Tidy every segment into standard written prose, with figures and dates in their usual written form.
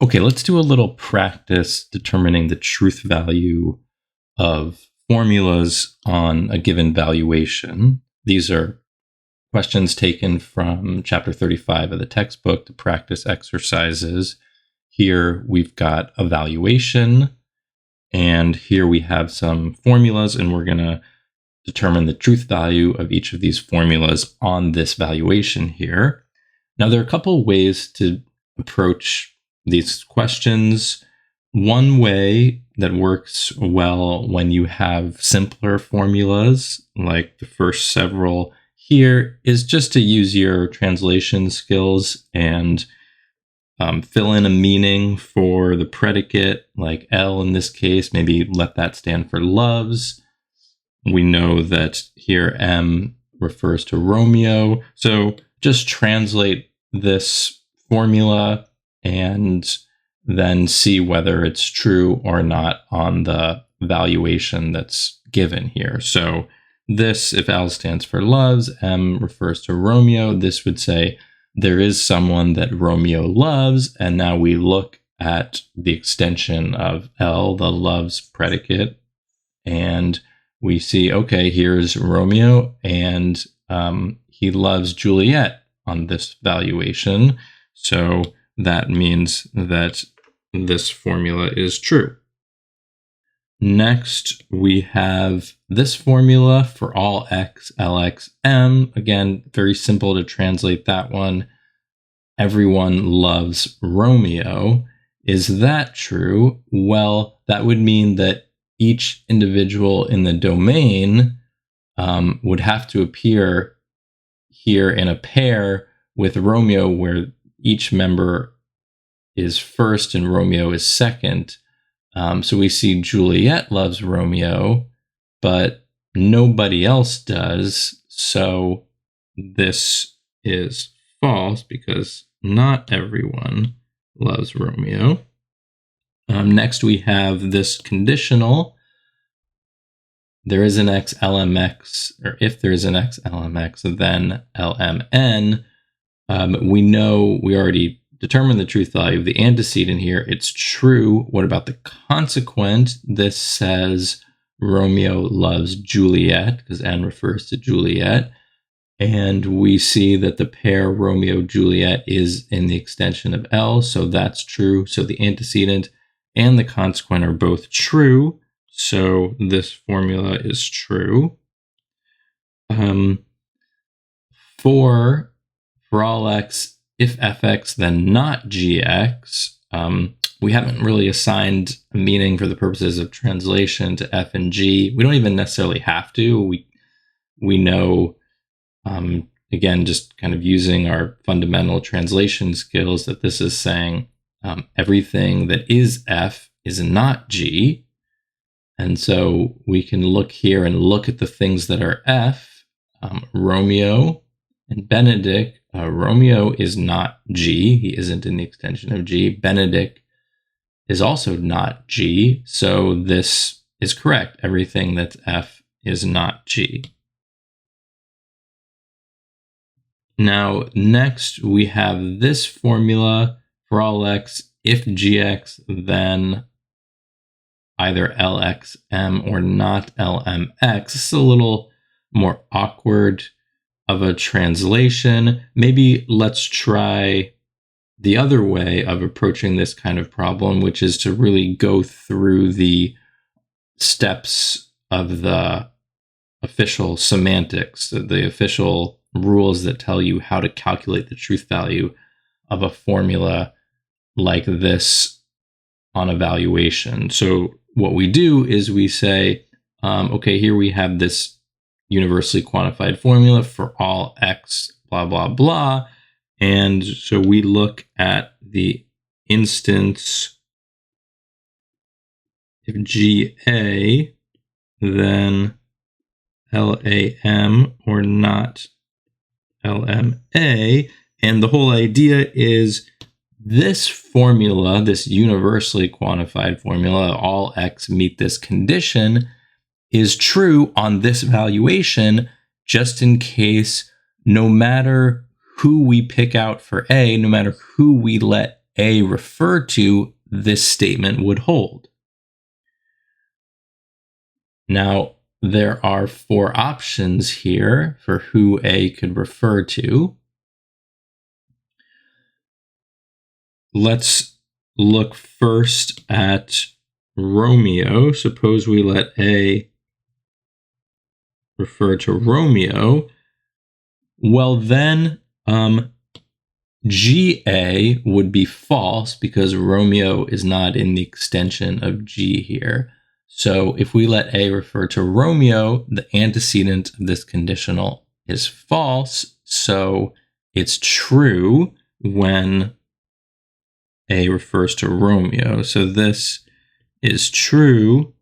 Okay, let's do a little practice determining the truth value of formulas on a given valuation. These are questions taken from chapter 35 of the textbook, the practice exercises. Here we've got a valuation, and here we have some formulas, and we're going to determine the truth value of each of these formulas on this valuation here. Now, there are a couple ways to approach these questions. One way that works well when you have simpler formulas, like the first several here, is just to use your translation skills and fill in a meaning for the predicate, like L in this case. Maybe let that stand for loves. We know that here M refers to Romeo. So just translate this formula and then see whether it's true or not on the valuation that's given here. So this, if L stands for loves, M refers to Romeo, this would say there is someone that Romeo loves. And now we look at the extension of L, the loves predicate, and we see, okay, here's Romeo, and he loves Juliet on this valuation. So that means that this formula is true. Next, we have this formula for all x, Lx, M. Again, very simple to translate that one. Everyone loves Romeo. Is that true? Well, that would mean that each individual in the domain would have to appear here in a pair with Romeo, where each member is first and Romeo is second. So we see Juliet loves Romeo, but nobody else does. So this is false because not everyone loves Romeo. Next, we have this conditional. There is an x LMX, or if there is an x LMX, then LMN. We know we already determined the truth value of the antecedent here. It's true. What about the consequent? This says Romeo loves Juliet, because N refers to Juliet. And we see that the pair Romeo-Juliet is in the extension of L, so that's true. So the antecedent and the consequent are both true. So this formula is true. For all x, if fx, then not gx. We haven't really assigned a meaning for the purposes of translation to f and g. We don't even necessarily have to. We know, again, just kind of using our fundamental translation skills, that this is saying everything that is f is not g. And so we can look here and look at the things that are f. Romeo and Benedict. Romeo is not G. He isn't in the extension of G. Benedict is also not G. So this is correct. Everything that's F is not G. Now, next we have this formula for all x. If gx, then either LXM or not LMX. This is a little more awkward of a translation. Maybe let's try the other way of approaching this kind of problem, which is to really go through the steps of the official semantics, the official rules that tell you how to calculate the truth value of a formula like this on a valuation. So what we do is we say, okay, here we have this universally quantified formula for all x, blah, blah, blah. And so we look at the instance, if GA, then LAM or not LMA. And the whole idea is this formula, this universally quantified formula, all x meet this condition, is true on this valuation, just in case no matter who we pick out for A, no matter who we let A refer to, this statement would hold. Now, there are 4 options here for who A could refer to. Let's look first at Romeo. Suppose we let A refer to Romeo. Well, then GA would be false because Romeo is not in the extension of G here. So if we let A refer to Romeo, the antecedent of this conditional is false. So it's true when A refers to Romeo. So this is true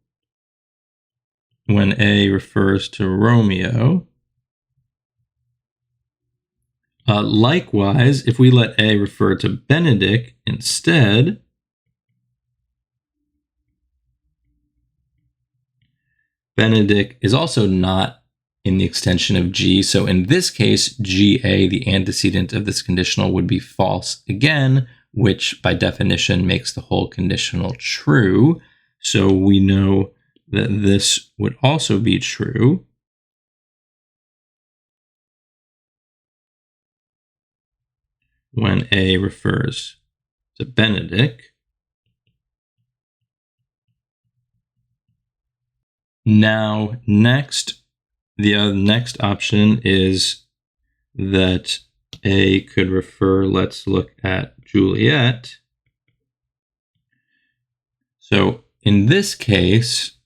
when A refers to Romeo. Likewise, if we let A refer to Benedict instead, Benedict is also not in the extension of G. So in this case, GA, the antecedent of this conditional, would be false again, which by definition makes the whole conditional true. So we know that this would also be true. When A refers to Benedict. Now, the next option is that A could refer, let's look at Juliet. So in this case,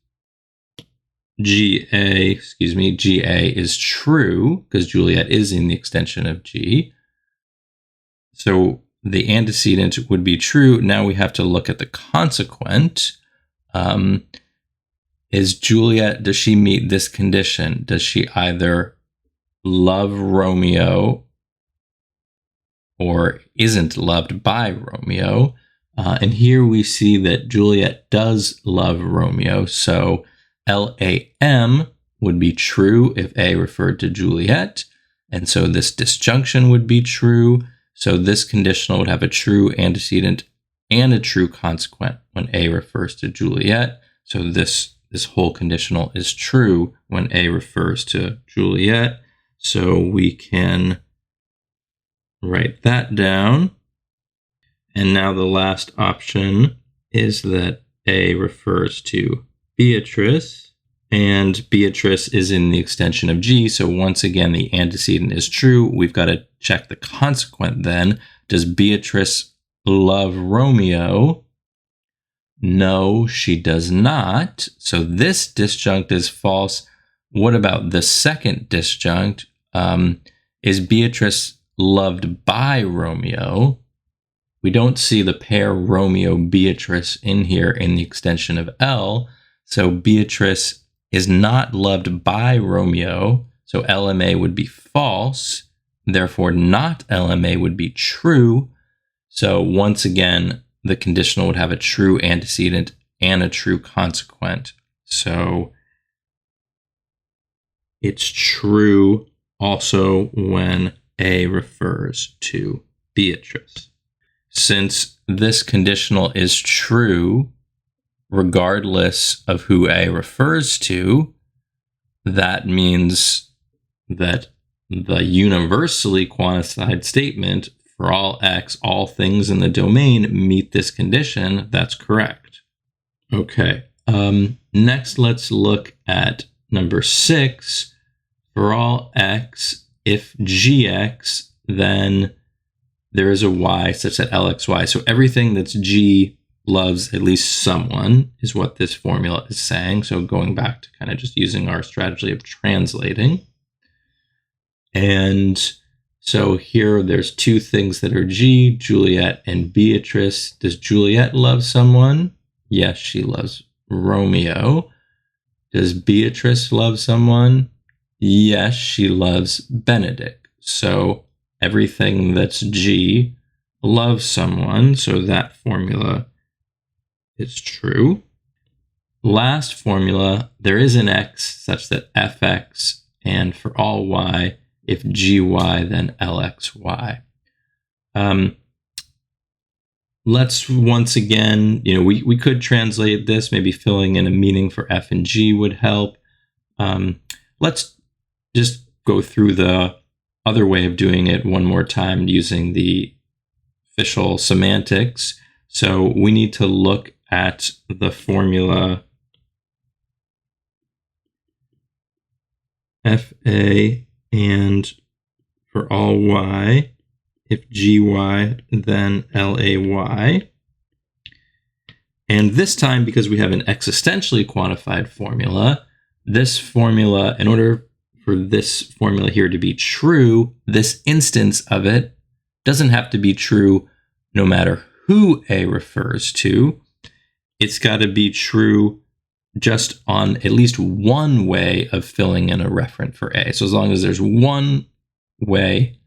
GA is true because Juliet is in the extension of G. So the antecedent would be true. Now we have to look at the consequent. Is Juliet, does she meet this condition? Does she either love Romeo or isn't loved by Romeo? And here we see that Juliet does love Romeo. So LAM would be true if A referred to Juliet. And so this disjunction would be true. So this conditional would have a true antecedent and a true consequent when A refers to Juliet. So this whole conditional is true when A refers to Juliet. So we can write that down. And now the last option is that A refers to Beatrice. And Beatrice is in the extension of G. So once again, the antecedent is true. We've got to check the consequent then. Does Beatrice love Romeo? No, she does not. So this disjunct is false. What about the second disjunct? Is Beatrice loved by Romeo? We don't see the pair Romeo-Beatrice in here in the extension of L. So Beatrice is not loved by Romeo. So LMA would be false. Therefore, not LMA would be true. So once again, the conditional would have a true antecedent and a true consequent. So it's true also when A refers to Beatrice. Since this conditional is true, regardless of who A refers to, that means that the universally quantified statement for all X, all things in the domain meet this condition. That's correct. Okay. Next, let's look at number 6. For all X, if GX, then there is a Y such that LXY. So everything that's G loves at least someone is what this formula is saying. So going back to kind of just using our strategy of translating. And so here there's 2 things that are G, Juliet and Beatrice. Does Juliet love someone? Yes, she loves Romeo. Does Beatrice love someone? Yes, she loves Benedict. So everything that's G loves someone. So that formula is true. Last formula, there is an X such that fx, and for all Y, if GY, then LXY. let's once again, we could translate this, maybe filling in a meaning for F and G would help. Let's just go through the other way of doing it one more time using the official semantics. So we need to look at the formula FA, and for all y, if GY, then LAY. And this time, because we have an existentially quantified formula, this formula, in order for this formula here to be true, this instance of it doesn't have to be true no matter who A refers to. It's got to be true just on at least one way of filling in a referent for A. So as long as there's one way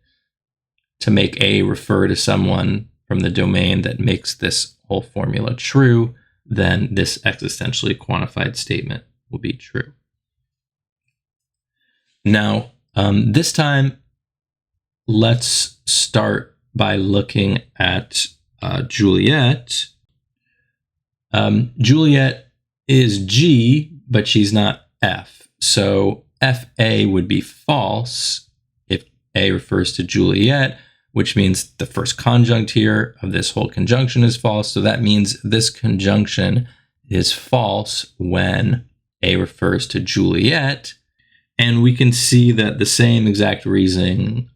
to make A refer to someone from the domain that makes this whole formula true, then this existentially quantified statement will be true. Now, this time, let's start by looking at Juliet. Juliet is G, but she's not F. So FA would be false if A refers to Juliet, which means the first conjunct here of this whole conjunction is false. So that means this conjunction is false when A refers to Juliet. And we can see that the same exact reasoning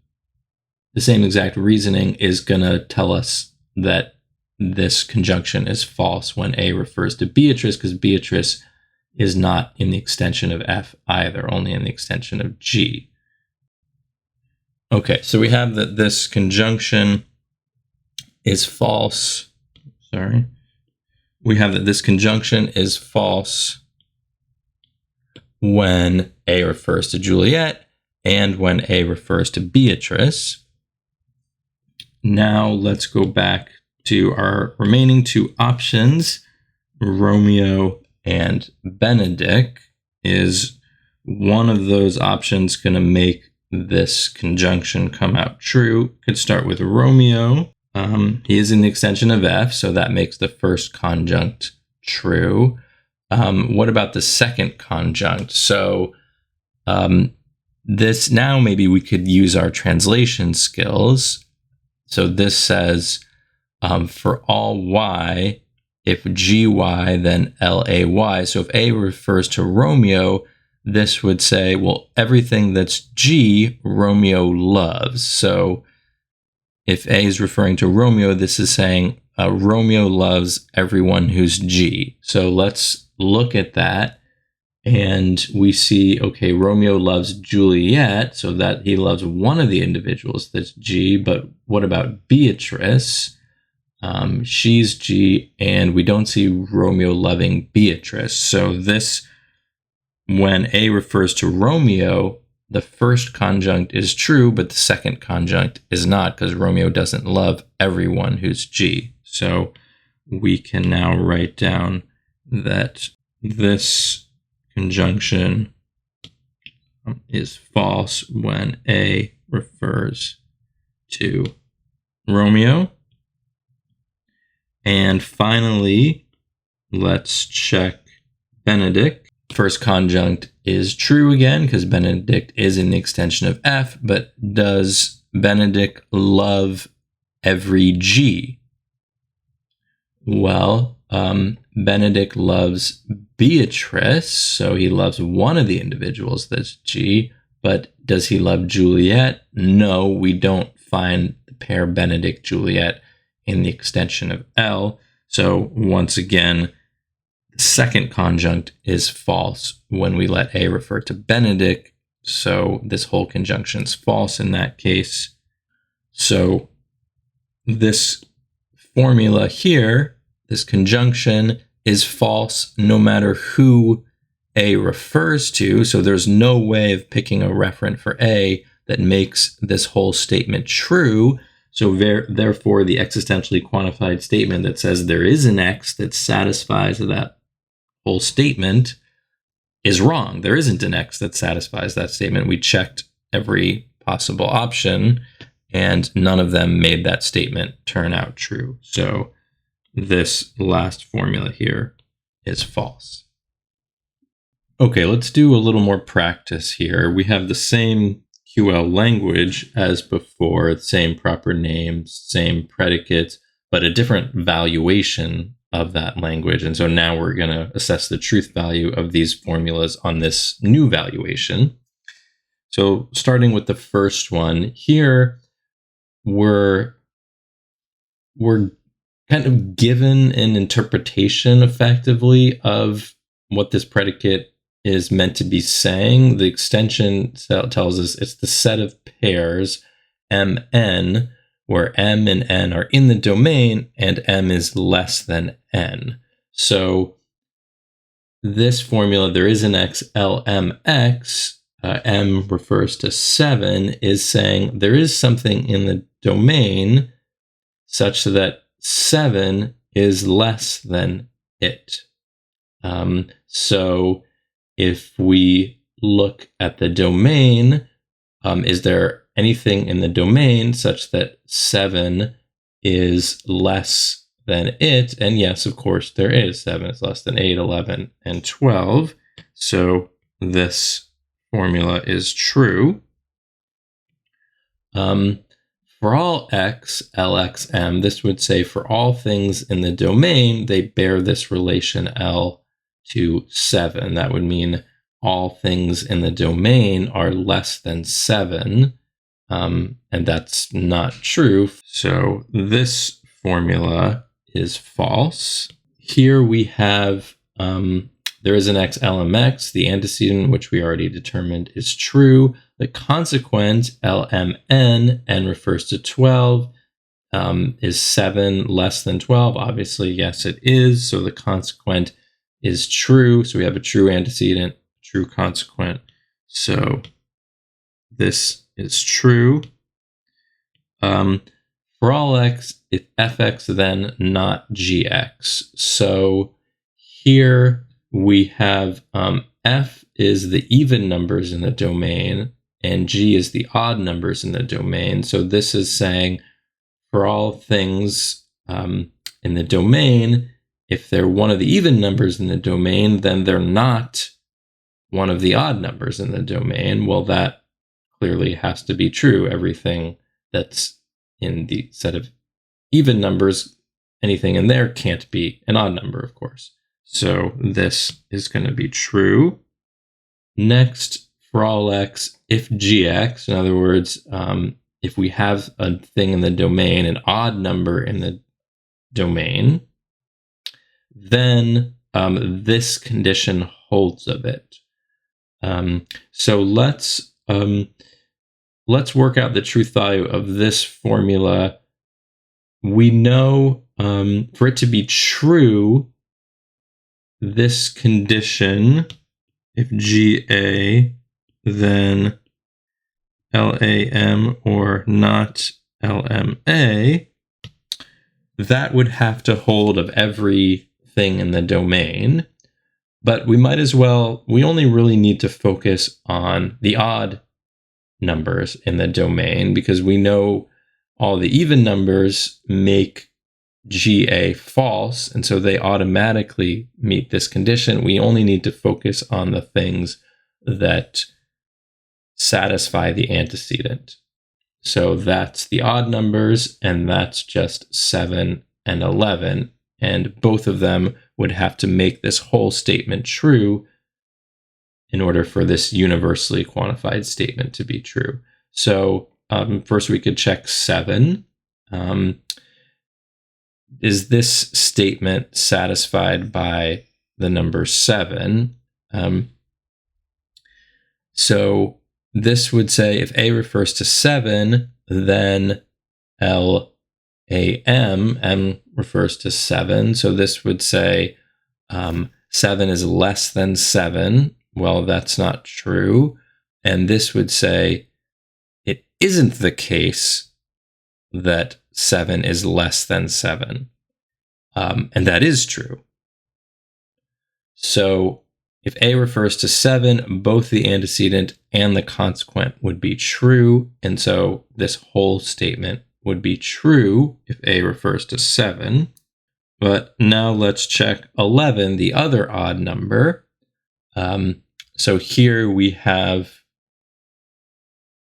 is going to tell us that this conjunction is false when A refers to Beatrice, because Beatrice is not in the extension of F either, only in the extension of G. Okay, so we have that this conjunction is false. We have that this conjunction is false when A refers to Juliet and when A refers to Beatrice. Now let's go back to our remaining two options. Romeo and Benedict. Is one of those options going to make this conjunction come out true? Could start with Romeo. He is in the extension of F, so that makes the first conjunct true. What about the second conjunct? So this, now maybe we could use our translation skills. So this says, for all y, if GY, then LAY. So if A refers to Romeo, this would say, well, everything that's G, Romeo loves. So if A is referring to Romeo, this is saying Romeo loves everyone who's G. So let's look at that. And we see, okay, Romeo loves Juliet, so that he loves one of the individuals that's G. But what about Beatrice? She's G, and we don't see Romeo loving Beatrice. So this, when A refers to Romeo, the first conjunct is true, but the second conjunct is not, because Romeo doesn't love everyone who's G. So we can now write down that this conjunction is false when A refers to Romeo. And finally, let's check Benedict. First conjunct is true again, because Benedict is in the extension of F, but does Benedict love every G? Well, Benedict loves Beatrice, so he loves one of the individuals that's G, but does he love Juliet? No, we don't find the pair Benedict-Juliet in the extension of L. So once again, the second conjunct is false when we let A refer to Benedict. So this whole conjunction is false in that case. So this formula here, this conjunction, is false no matter who A refers to. So there's no way of picking a referent for A that makes this whole statement true. So therefore, the existentially quantified statement that says there is an X that satisfies that whole statement is wrong. There isn't an X that satisfies that statement. We checked every possible option, and none of them made that statement turn out true. So this last formula here is false. Okay, let's do a little more practice here. We have the same QL language as before, same proper names, same predicates, but a different valuation of that language. And so now we're going to assess the truth value of these formulas on this new valuation. So starting with the first one here, we're kind of given an interpretation effectively of what this predicate is meant to be saying. The extension tells us it's the set of pairs Mn, where M and N are in the domain and M is less than N. So this formula, there is an X, LMX, M refers to 7, is saying there is something in the domain such that 7 is less than it. So if we look at the domain, is there anything in the domain such that 7 is less than it? And yes, of course, there is. 7 is less than 8, 11, and 12. So this formula is true. For all x, LXM, this would say for all things in the domain, they bear this relation L to 7. That would mean all things in the domain are less than 7, and that's not true. So this formula is false. Here we have, there is an X LMX, the antecedent, which we already determined is true. The consequent, LMN, N refers to 12, is 7 less than 12? Obviously, yes, it is. So the consequent is true. So we have a true antecedent, true consequent. So this is true. For all x, if fx, then not gx. So here we have f is the even numbers in the domain, and g is the odd numbers in the domain. So this is saying for all things in the domain, if they're one of the even numbers in the domain, then they're not one of the odd numbers in the domain. Well, that clearly has to be true. Everything that's in the set of even numbers, anything in there can't be an odd number, of course. So this is going to be true. Next, for all x, if gx, in other words, if we have a thing in the domain, an odd number in the domain, then this condition holds of it. So let's work out the truth value of this formula. We know for it to be true, this condition, if GA, then LAM or not LMA, that would have to hold of everything in the domain. But we might as well, we only really need to focus on the odd numbers in the domain, because we know all the even numbers make GA false, and so they automatically meet this condition. We only need to focus on the things that satisfy the antecedent. So that's the odd numbers, and that's just 7 and 11. And both of them would have to make this whole statement true in order for this universally quantified statement to be true. So first we could check 7. Is this statement satisfied by the number 7? So this would say if A refers to 7, then M refers to 7. So this would say 7 is less than 7. Well, that's not true. And this would say it isn't the case that 7 is less than 7. And that is true. So if A refers to 7, both the antecedent and the consequent would be true. And so this whole statement would be true if A refers to 7. But now let's check 11, the other odd number. So here we have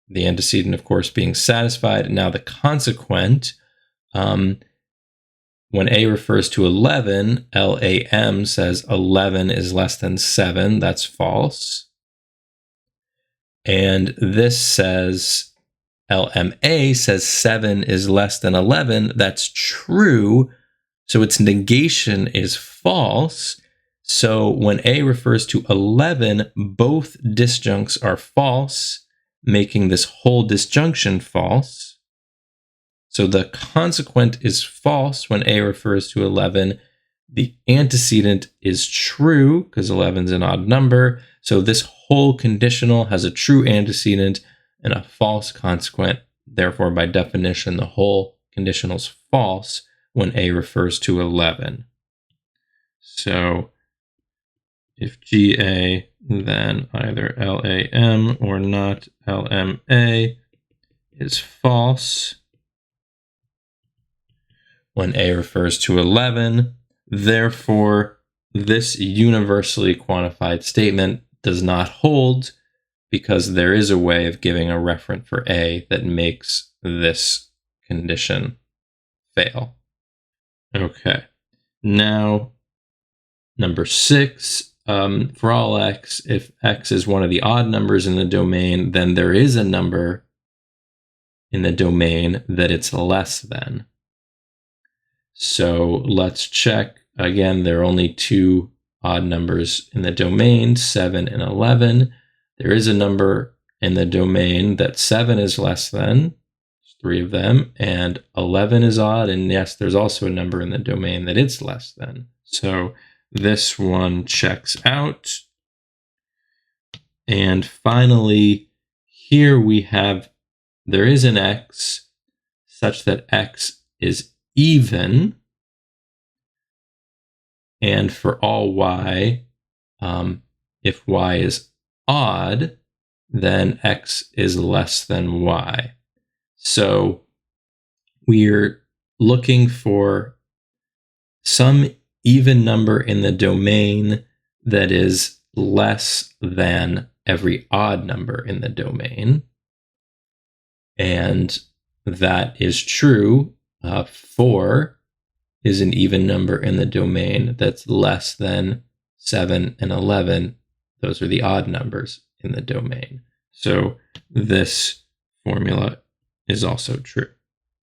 the antecedent, of course, being satisfied. And now the consequent, when A refers to 11, LAM says 11 is less than 7. That's false. And this says, LMA says 7 is less than 11. That's true. So its negation is false. So when A refers to 11, both disjuncts are false, making this whole disjunction false. So the consequent is false when A refers to 11. The antecedent is true because 11 is an odd number. So this whole conditional has a true antecedent and a false consequent. Therefore, by definition, the whole conditional is false when A refers to 11. So if GA, then either LAM or not LMA is false when A refers to 11. Therefore, this universally quantified statement does not hold because there is a way of giving a referent for A that makes this condition fail. Okay, now number 6, for all x, if x is one of the odd numbers in the domain, then there is a number in the domain that it's less than. So let's check. Again, there are only 2 odd numbers in the domain, 7 and 11. There is a number in the domain that 7 is less than. 3 of them, and 11 is odd, and yes, there's also a number in the domain that it's less than. So this one checks out. And finally, here we have, there is an x such that x is even, and for all y, if y is odd, then x is less than y. So we're looking for some even number in the domain that is less than every odd number in the domain. And that is true. 4 is an even number in the domain that's less than 7 and 11. Those are the odd numbers in the domain. So this formula is also true.